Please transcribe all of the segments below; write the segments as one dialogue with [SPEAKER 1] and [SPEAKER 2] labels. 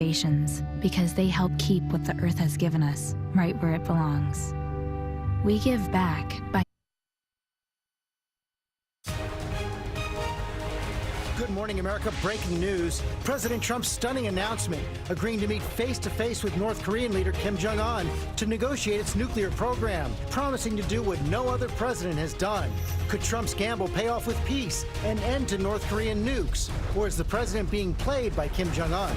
[SPEAKER 1] because they help keep what the earth has given us right where it belongs. We give back by...
[SPEAKER 2] Good morning, America. Breaking news. President Trump's stunning announcement agreeing to meet face-to-face with North Korean leader Kim Jong-un to negotiate its nuclear program, promising to do what no other president has done. Could Trump's gamble pay off with peace and end to North Korean nukes? Or is the president being played by Kim Jong-un?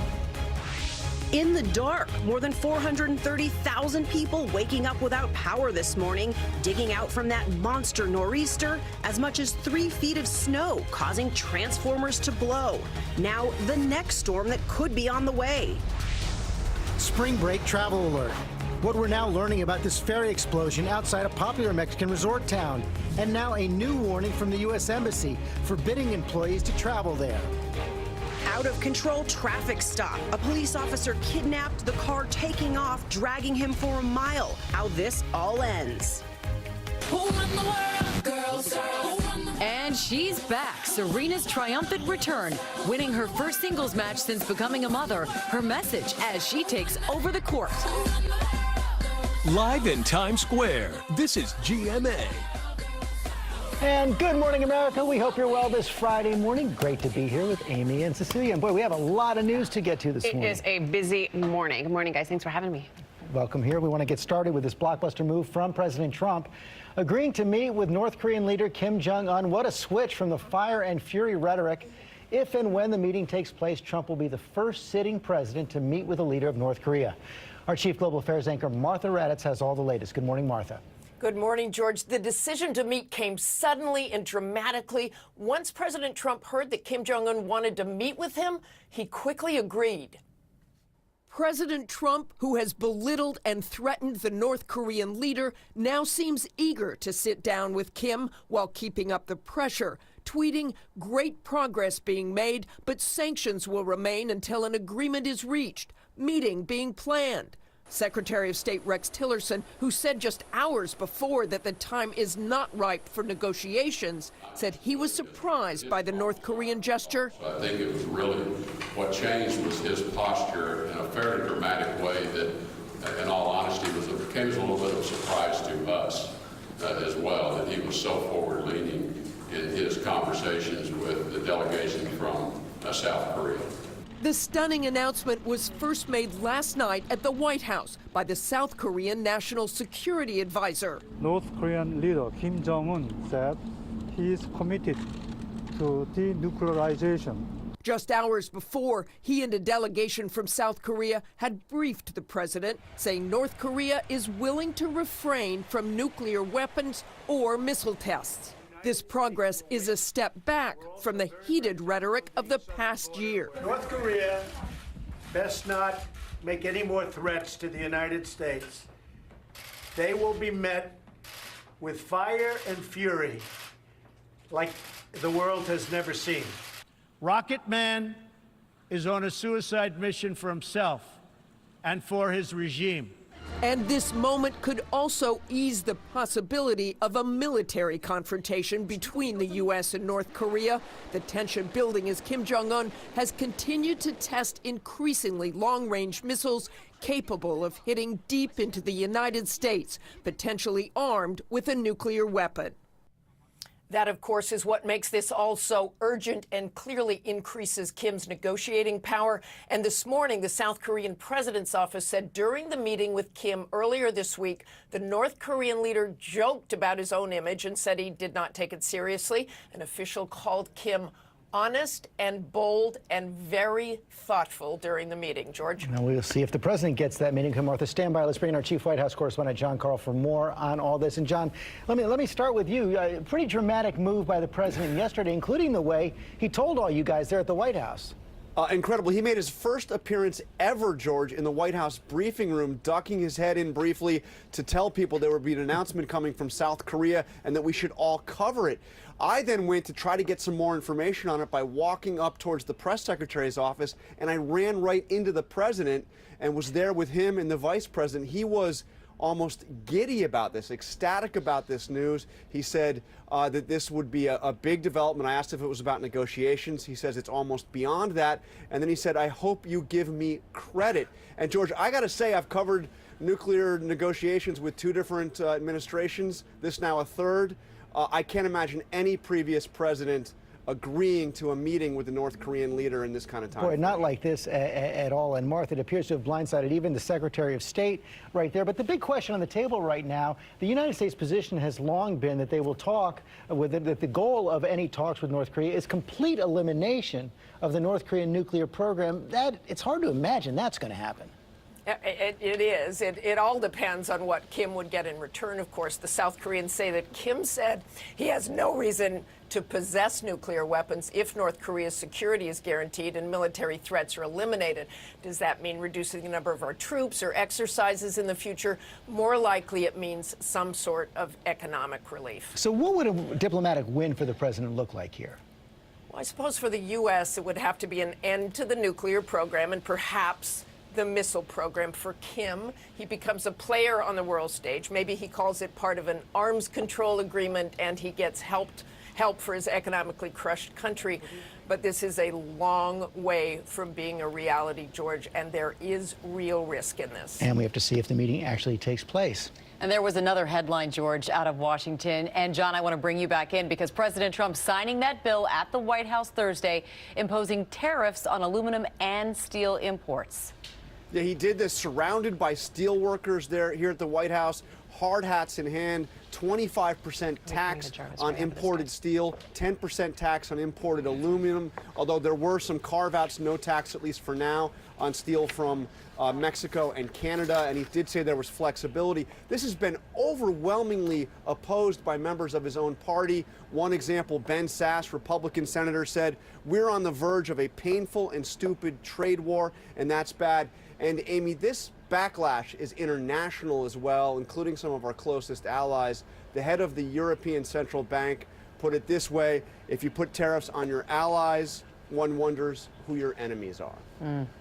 [SPEAKER 3] In the dark, more than 430,000 people waking up without power this morning, digging out from that monster nor'easter, as much as 3 feet of snow, causing transformers to blow. Now, the next storm that could be on the way.
[SPEAKER 2] Spring break travel alert. What we're now learning about this ferry explosion outside a popular Mexican resort town. And now a new warning from the U.S. Embassy forbidding employees to travel there.
[SPEAKER 3] Out-of-control traffic stop. A police officer kidnapped, the car taking off, dragging him for a mile. How this all ends.
[SPEAKER 4] And she's back. Serena's triumphant return, winning her first singles match since becoming a mother. Her message as she takes over the court.
[SPEAKER 5] Live in Times Square, this is GMA.
[SPEAKER 2] And good morning, America. We hope you're well this Friday morning. Great to be here with Amy and Cecilia. And boy, we have a lot of news to get to this morning.
[SPEAKER 6] It is a busy morning. Good morning, guys. Thanks for having me.
[SPEAKER 2] Welcome here. We want to get started with this blockbuster move from President Trump, agreeing to meet with North Korean leader Kim Jong-un. What a switch from the fire and fury rhetoric. If and when the meeting takes place, Trump will be the first sitting president to meet with a leader of North Korea. Our chief global affairs anchor, Martha Raddatz, has all the latest. Good morning, Martha.
[SPEAKER 7] Good morning, George. The decision to meet came suddenly and dramatically. Once President Trump heard that Kim Jong-un wanted to meet with him, he quickly agreed.
[SPEAKER 8] President Trump, who has belittled and threatened the North Korean leader, now seems eager to sit down with Kim while keeping up the pressure, tweeting, "Great progress being made, but sanctions will remain until an agreement is reached. Meeting being planned." Secretary of State Rex Tillerson, who said just hours before that the time is not ripe for negotiations, said he was surprised by the North Korean gesture.
[SPEAKER 9] I think it was really what changed was his posture in a fairly dramatic way that, in all honesty, came as a little bit of a surprise to us as well, that he was so forward-leaning in his conversations with the delegation from South Korea.
[SPEAKER 8] The stunning announcement was first made last night at the White House by the South Korean National Security Advisor.
[SPEAKER 10] North Korean leader Kim Jong-un said he is committed to denuclearization.
[SPEAKER 8] Just hours before, he and a delegation from South Korea had briefed the president, saying North Korea is willing to refrain from nuclear weapons or missile tests. This progress is a step back from the heated rhetoric of the past year.
[SPEAKER 11] North Korea best not make any more threats to the United States. They will be met with fire and fury like the world has never seen. Rocket Man is on a suicide mission for himself and for his regime.
[SPEAKER 8] And this moment could also ease the possibility of a military confrontation between the U.S. and North Korea. The tension building as Kim Jong-un has continued to test increasingly long-range missiles capable of hitting deep into the United States, potentially armed with a nuclear weapon.
[SPEAKER 7] That, of course, is what makes this all so urgent and clearly increases Kim's negotiating power. And this morning, the South Korean president's office said during the meeting with Kim earlier this week, the North Korean leader joked about his own image and said he did not take it seriously. An official called Kim honest and bold and very thoughtful during the meeting. George?
[SPEAKER 2] Now we'll see if the president gets that meeting. Martha, stand by. Let's bring in our chief White House correspondent, John Carl, for more on all this. And John, let me start with you. A pretty dramatic move by the president yesterday, including the way he told all you guys there at the White House.
[SPEAKER 12] Incredible. He made his first appearance ever, George, in the White House briefing room, ducking his head in briefly to tell people there would be an announcement coming from South Korea and that we should all cover it. I then went to try to get some more information on it by walking up towards the press secretary's office, and I ran right into the president and was there with him and the vice president. He was almost giddy about this, ecstatic about this news. He said that this would be a big development. I asked if it was about negotiations. He says it's almost beyond that. And then he said, I hope you give me credit. And George, I got to say, I've covered nuclear negotiations with 2 different administrations, this now a third. I can't imagine any previous president agreeing to a meeting with the North Korean leader in this kind of time.
[SPEAKER 2] Boy, not like this at all. And Martha, it appears to have blindsided even the Secretary of State right there. But the big question on the table right now, the United States position has long been that they will talk that the goal of any talks with North Korea is complete elimination of the North Korean nuclear program. It's hard to imagine that's going to happen.
[SPEAKER 7] It is. It all depends on what Kim would get in return, of course. The South Koreans say that Kim said he has no reason to possess nuclear weapons if North Korea's security is guaranteed and military threats are eliminated. Does that mean reducing the number of our troops or exercises in the future? More likely, it means some sort of economic relief.
[SPEAKER 2] So what would a diplomatic win for the president look like here?
[SPEAKER 7] Well, I suppose for the U.S., it would have to be an end to the nuclear program and perhaps the missile program. For Kim, he becomes a player on the world stage. Maybe he calls it part of an arms control agreement and he gets help for his economically crushed country. But this is a long way from being a reality, George, and there is real risk in this.
[SPEAKER 2] And we have to see if the meeting actually takes place.
[SPEAKER 4] And there was another headline, George, out of Washington. And John, I want to bring you back in because President Trump signing that bill at the White House Thursday, imposing tariffs on aluminum and steel imports.
[SPEAKER 12] Yeah, he did this surrounded by steel workers here at the White House, hard hats in hand, 25% tax on imported steel, 10% tax on imported aluminum, although there were some carve-outs, no tax, at least for now, on steel from Mexico and Canada, and he did say there was flexibility. This has been overwhelmingly opposed by members of his own party. One example, Ben Sasse, Republican senator, said, "We're on the verge of a painful and stupid trade war, and that's bad." And Amy, this backlash is international as well, including some of our closest allies. The head of the European Central Bank put it this way: if you put tariffs on your allies, one wonders who your enemies are.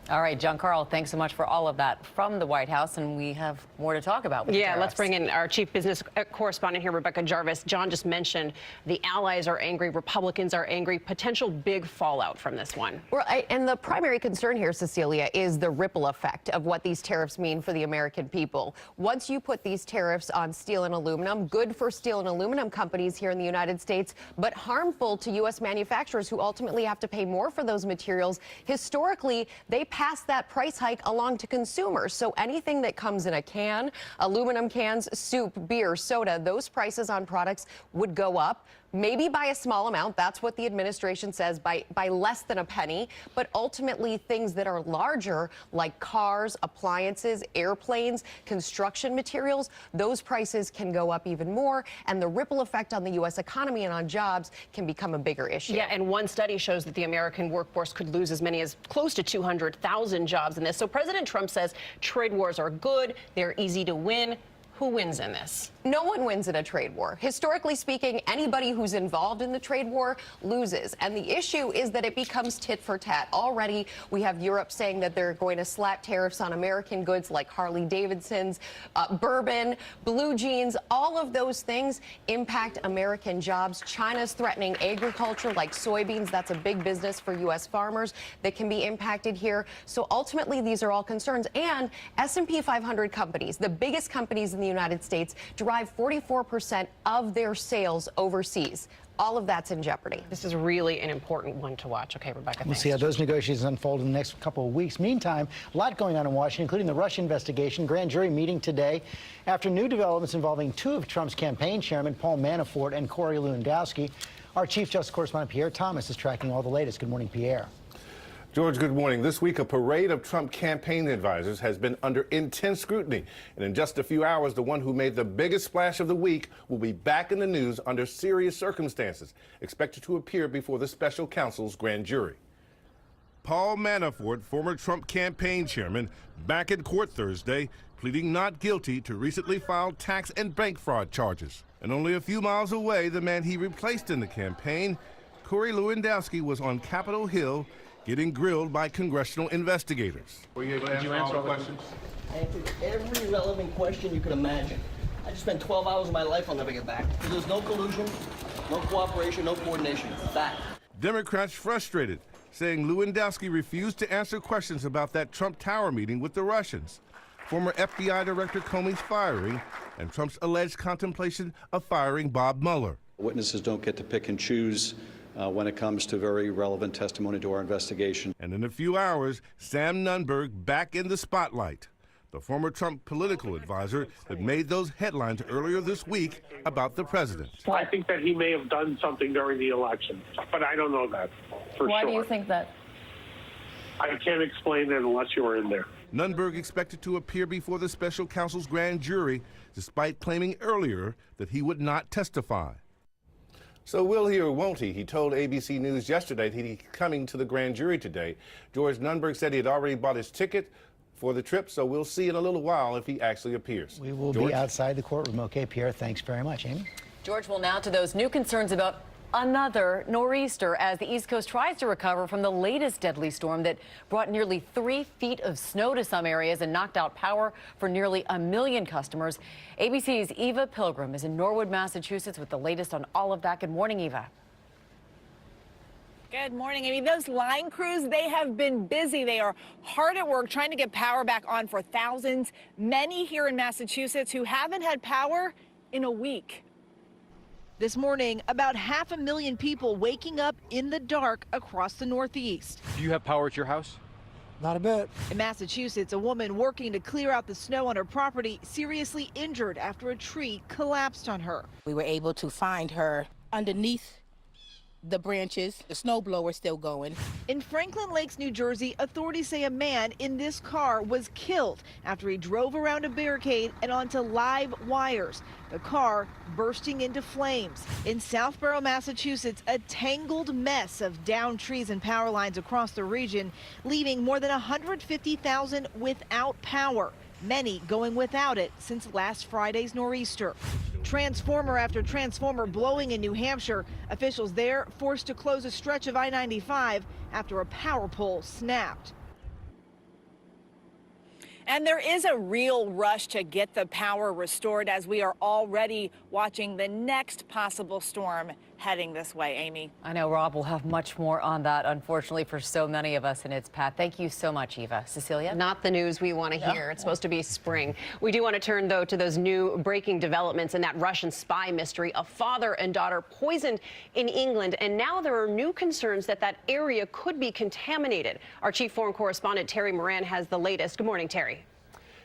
[SPEAKER 4] All right, John Carl, thanks so much for all of that from the White House, and we have more to talk about with the tariffs.
[SPEAKER 6] Let's bring in our chief business correspondent here, Rebecca Jarvis. John just mentioned the allies are angry, Republicans are angry, potential big fallout from this one.
[SPEAKER 13] Well, and the primary concern here, Cecilia, is the ripple effect of what these tariffs mean for the American people. Once you put these tariffs on steel and aluminum, good for steel and aluminum companies here in the United States, but harmful to U.S. manufacturers who ultimately have to pay more for those materials. Historically, they pass that price hike along to consumers. So anything that comes in a can, aluminum cans, soup, beer, soda, those prices on products would go up. Maybe by a small amount, that's what the administration says, by less than a penny. But ultimately, things that are larger, like cars, appliances, airplanes, construction materials, those prices can go up even more. And the ripple effect on the U.S. economy and on jobs can become a bigger issue.
[SPEAKER 6] Yeah, and one study shows that the American workforce could lose as many as close to 200,000 jobs in this. So President Trump says trade wars are good, they're easy to win. Who wins in this?
[SPEAKER 13] No one wins in a trade war. Historically speaking, anybody who's involved in the trade war loses. And the issue is that it becomes tit for tat. Already, we have Europe saying that they're going to slap tariffs on American goods like Harley Davidson's, bourbon, blue jeans. All of those things impact American jobs. China's threatening agriculture like soybeans. That's a big business for U.S. farmers that can be impacted here. So ultimately, these are all concerns. And S&P 500 companies, the biggest companies in the United States, derive 44% of their sales overseas. All of that's in jeopardy.
[SPEAKER 6] This is really an important one to watch. Okay, Rebecca,
[SPEAKER 2] We'll see how those negotiations unfold in the next couple of weeks. Meantime, a lot going on in Washington, including the Russia investigation. Grand jury meeting today after new developments involving 2 of Trump's campaign chairmen, Paul Manafort and Corey Lewandowski. Our Chief Justice Correspondent Pierre Thomas is tracking all the latest. Good morning, Pierre.
[SPEAKER 14] George, good morning. This week, a parade of Trump campaign advisors has been under intense scrutiny. And in just a few hours, the one who made the biggest splash of the week will be back in the news under serious circumstances, expected to appear before the special counsel's grand jury.
[SPEAKER 15] Paul Manafort, former Trump campaign chairman, back in court Thursday, pleading not guilty to recently filed tax and bank fraud charges. And only a few miles away, the man he replaced in the campaign, Corey Lewandowski, was on Capitol Hill getting grilled by congressional investigators.
[SPEAKER 14] Were you able to answer all the questions?
[SPEAKER 16] I answered every relevant question you could imagine. I just spent 12 hours of my life I'll never get back. There's no collusion, no cooperation, no coordination. Fact.
[SPEAKER 15] Democrats frustrated, saying Lewandowski refused to answer questions about that Trump Tower meeting with the Russians, former FBI Director Comey's firing, and Trump's alleged contemplation of firing Bob Mueller.
[SPEAKER 17] Witnesses don't get to pick and choose when it comes to very relevant testimony to our investigation.
[SPEAKER 15] And in a few hours, Sam Nunberg back in the spotlight, the former Trump political advisor that made those headlines earlier this week about the president.
[SPEAKER 18] I think that he may have done something during the election, but I don't know that for sure.
[SPEAKER 4] Why do you think that?
[SPEAKER 18] I can't explain it unless you were in there.
[SPEAKER 15] Nunberg expected to appear before the special counsel's grand jury, despite claiming earlier that he would not testify.
[SPEAKER 14] So will he or won't he? He told ABC News yesterday that he's coming to the grand jury today. George Nunberg said he had already bought his ticket for the trip, so we'll see in a little while if he actually appears.
[SPEAKER 2] We will be outside the courtroom. Okay, Pierre, thanks very much. Amy?
[SPEAKER 4] George, will now to those new concerns about another nor'easter as the East Coast tries to recover from the latest deadly storm that brought nearly 3 feet of snow to some areas and knocked out power for nearly 1 million customers. ABC's Eva Pilgrim is in Norwood, Massachusetts with the latest on all of that. Good morning, Eva.
[SPEAKER 19] Good morning, Amy. Those line crews, they have been busy. They are hard at work trying to get power back on for thousands, many here in Massachusetts who haven't had power in a week. This morning, about 500,000 people waking up in the dark across the Northeast.
[SPEAKER 20] Do you have power at your house?
[SPEAKER 2] Not a bit.
[SPEAKER 19] In Massachusetts, a woman working to clear out the snow on her property seriously injured after a tree collapsed on her.
[SPEAKER 21] We were able to find her underneath the branches, the snowblower still going.
[SPEAKER 19] In Franklin Lakes, New Jersey, authorities say a man in this car was killed after he drove around a barricade and onto live wires. The car bursting into flames. In Southborough, Massachusetts, a tangled mess of downed trees and power lines across the region, leaving more than 150,000 without power, many going without it since last Friday's nor'easter. Transformer after transformer blowing in New Hampshire. Officials there forced to close a stretch of I-95 after a power pole snapped. And there is a real rush to get the power restored as we are already watching the next possible storm heading this way, Amy.
[SPEAKER 4] I know Rob will have much more on that, unfortunately, for so many of us in its path. Thank you so much, Eva. Cecilia?
[SPEAKER 13] Not the news we want to hear. It's supposed to be spring. We do want to turn, though, to those new breaking developments in that Russian spy mystery. A father and daughter poisoned in England, and now there are new concerns that that area could be contaminated. Our chief foreign correspondent, Terry Moran, has the latest. Good morning, Terry.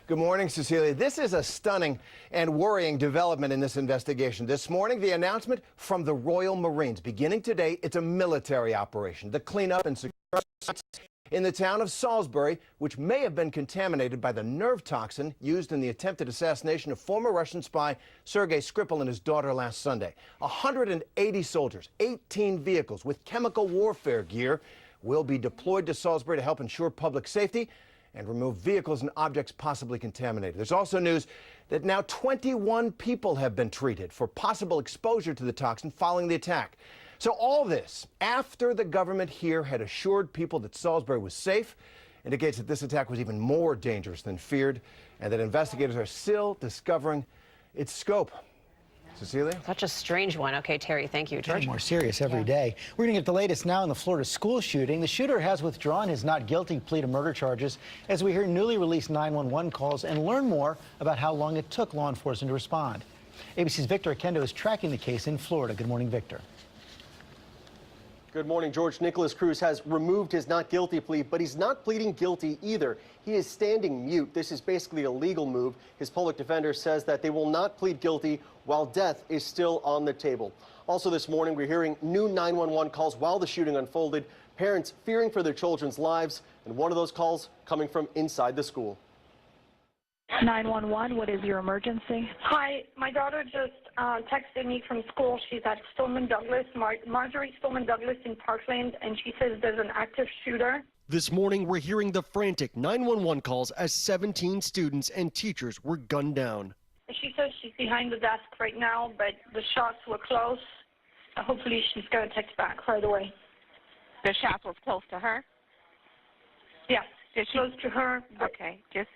[SPEAKER 22] Good morning, Cecilia. This is a stunning and worrying development in this investigation. This morning, the announcement from the Royal Marines. Beginning today, it's a military operation to clean up and secure sites in the town of Salisbury, which may have been contaminated by the nerve toxin used in the attempted assassination of former Russian spy Sergei Skripal and his daughter last Sunday. 180 soldiers, 18 vehicles with chemical warfare gear will be deployed to Salisbury to help ensure public safety and remove vehicles and objects possibly contaminated. There's also news that now 21 people have been treated for possible exposure to the toxin following the attack. So all this after the government here had assured people that Salisbury was safe, indicates that this attack was even more dangerous than feared, and that investigators are still discovering its scope. Cecilia?
[SPEAKER 13] Such a strange one. Okay, Terry, thank you. George?
[SPEAKER 2] Getting more serious every day. We're going to get the latest now in the Florida school shooting. The shooter has withdrawn his not guilty plea to murder charges as we hear newly released 911 calls and learn more about how long it took law enforcement to respond. ABC's Victor Akendo is tracking the case in Florida. Good morning, Victor.
[SPEAKER 23] Good morning, George. Nicholas Cruz has removed his not guilty plea, but he's not pleading guilty either. He is standing mute. This is basically a legal move. His public defender says that they will not plead guilty while death is still on the table. Also this morning, we're hearing new 911 calls while the shooting unfolded, parents fearing for their children's lives, and one of those calls coming from inside the school.
[SPEAKER 24] 911, what is your emergency?
[SPEAKER 25] Hi, my daughter just texted me from school. She's at Stoneman Douglas, Marjorie Stoneman Douglas in Parkland, and she says there's an active shooter.
[SPEAKER 23] This morning, we're hearing the frantic 911 calls as 17 students and teachers were gunned down.
[SPEAKER 25] She says she's behind the desk right now, but the shots were close. Hopefully she's going to text back right away.
[SPEAKER 24] The shots were close to her?
[SPEAKER 25] Yes.
[SPEAKER 1] Did she?
[SPEAKER 25] Close to her.
[SPEAKER 1] Okay. Just.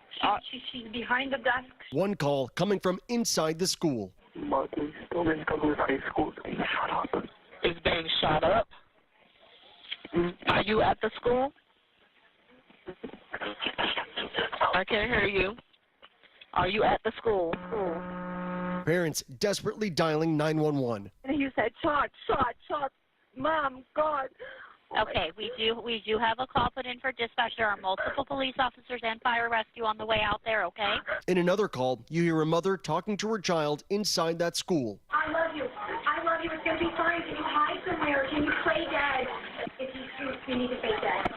[SPEAKER 25] She's behind the desk.
[SPEAKER 23] One call coming from inside the school.
[SPEAKER 18] Martin Stillman Douglas High School is being shot up.
[SPEAKER 1] Is being shot up. Are you at the school? I can't hear you. Are you at the school?
[SPEAKER 23] Parents desperately dialing 911.
[SPEAKER 1] And you said shot. Mom, God.
[SPEAKER 3] Okay, we do have a call put in for dispatch. There are multiple police officers and fire rescue on the way out there, okay?
[SPEAKER 23] In another call, you hear a mother talking to her child inside that school.
[SPEAKER 25] I love you. I love you. It's going to be fine. Can you hide somewhere? Can you play dead? If he shoots, you need to fake dead.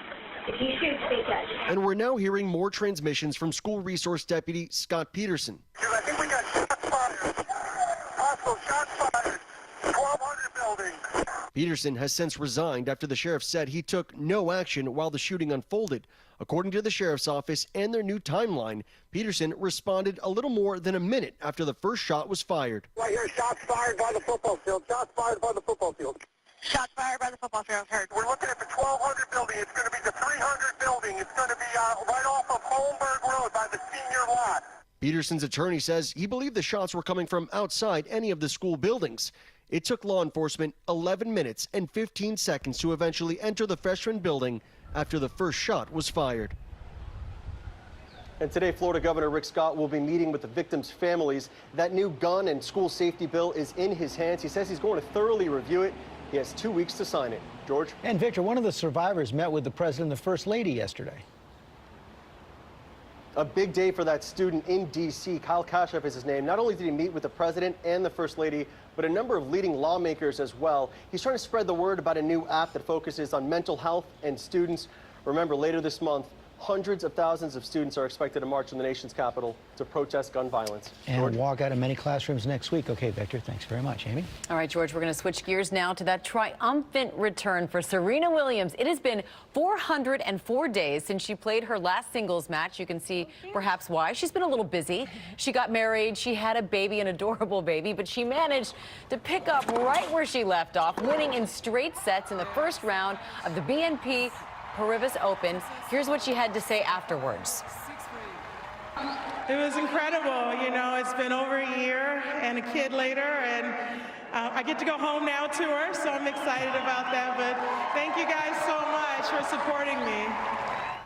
[SPEAKER 25] If he shoots, fake dead.
[SPEAKER 23] And we're now hearing more transmissions from school resource deputy Scott Peterson.
[SPEAKER 18] I think we got shots fired. Possible shots fired. 1,200 buildings.
[SPEAKER 23] Peterson has since resigned after the sheriff said he took no action while the shooting unfolded. According to the sheriff's office and their new timeline, Peterson responded a little more than a minute after the first shot was fired.
[SPEAKER 18] I hear shots fired by the football field. Shots fired by the football field.
[SPEAKER 1] Shots fired by the football field. Heard.
[SPEAKER 18] We're looking at the 1,200 building. It's going to be the 300 building. It's going to be right off of Holmberg Road by the senior lot.
[SPEAKER 23] Peterson's attorney says he believed the shots were coming from outside any of the school buildings. It took law enforcement 11 minutes and 15 seconds to eventually enter the freshman building after the first shot was fired. And today, Florida Governor Rick Scott will be meeting with the victims' families. That new gun and school safety bill is in his hands. He says he's going to thoroughly review it. He has 2 weeks to sign it. George?
[SPEAKER 2] And Victor, one of the survivors met with the president and the first lady yesterday.
[SPEAKER 23] A big day for that student in D.C. Kyle Kashev is his name. Not only did he meet with the president and the first lady, but a number of leading lawmakers as well. He's trying to spread the word about a new app that focuses on mental health and students. Remember, later this month, hundreds of thousands of students are expected to march in the nation's capital to protest gun violence.
[SPEAKER 2] And walk out of many classrooms next week. Okay, Victor, thanks very much. Amy?
[SPEAKER 4] All right, George, we're going to switch gears now to that triumphant return for Serena Williams. It has been 404 days since she played her last singles match. You can see perhaps why. She's been a little busy. She got married. She had a baby, an adorable baby, but she managed to pick up right where she left off, winning in straight sets in the first round of the BNP Paribas Open. Here's what she had to say afterwards.
[SPEAKER 5] It was incredible. You know, it's been over a year and a kid later, and I get to go home now to her, so I'm excited about that. But thank you guys so much for supporting me.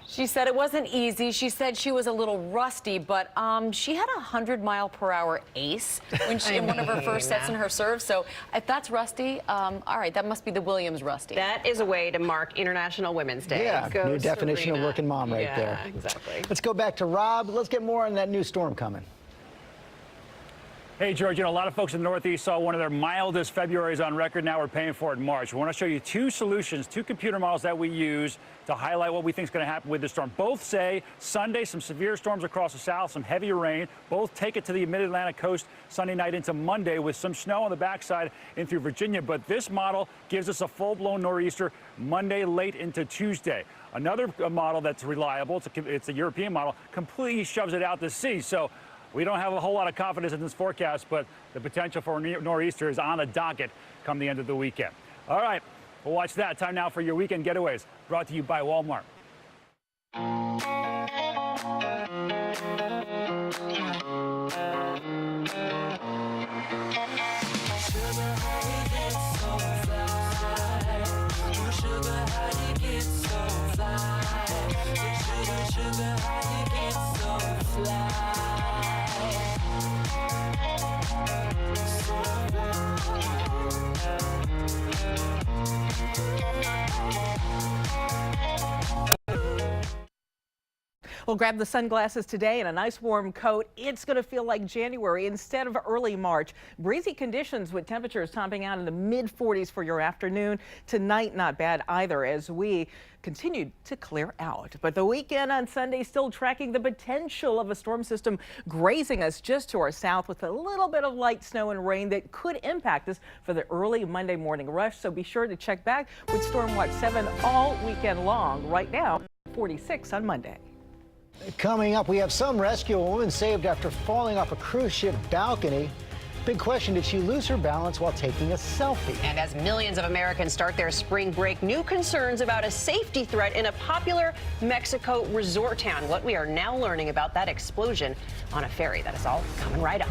[SPEAKER 4] She said it wasn't easy. She said she was a little rusty, but she had a 100-mile-per-hour ace when she in one of her first sets in her serve. So if that's rusty, all right, that must be the Williams rusty.
[SPEAKER 6] That is a way to mark International Women's Day.
[SPEAKER 2] Yeah,
[SPEAKER 6] Go
[SPEAKER 2] new definition
[SPEAKER 6] Serena.
[SPEAKER 2] of working mom right there.
[SPEAKER 6] Yeah, exactly.
[SPEAKER 2] Let's go back to Rob. Let's get more on that new storm coming.
[SPEAKER 20] Hey, George, you know, a lot of folks in the Northeast saw one of their mildest Februarys on record. Now we're paying for it in March. We want to show you two solutions, two computer models that we use to highlight what we think is going to happen with the storm. Both say Sunday, some severe storms across the south, some heavier rain. Both take it to the mid-Atlantic coast Sunday night into Monday with some snow on the backside in through Virginia. But this model gives us a full-blown nor'easter Monday late into Tuesday. Another model that's reliable, it's a European model, completely shoves it out to sea. So we don't have a whole lot of confidence in this forecast, but the potential for a nor'easter is on the docket come the end of the weekend. All right, we'll watch that. Time now for your weekend getaways, brought to you by Walmart.
[SPEAKER 24] Well, grab the sunglasses today and a nice warm coat. It's going to feel like January instead of early March. Breezy conditions with temperatures topping out in the mid-40s for your afternoon. Tonight, not bad either as we continue to clear out. But the weekend on Sunday still tracking the potential of a storm system grazing us just to our south with a little bit of light snow and rain that could impact us for the early Monday morning rush. So be sure to check back with Storm Watch 7 all weekend long. Right now, 46 on Monday.
[SPEAKER 2] Coming up, we have some rescue. A woman saved after falling off a cruise ship balcony. Big question, did she lose her balance while taking a selfie?
[SPEAKER 6] And as millions of Americans start their spring break, new concerns about a safety threat in a popular Mexico resort town. What we are now learning about that explosion on a ferry. That is all coming right up.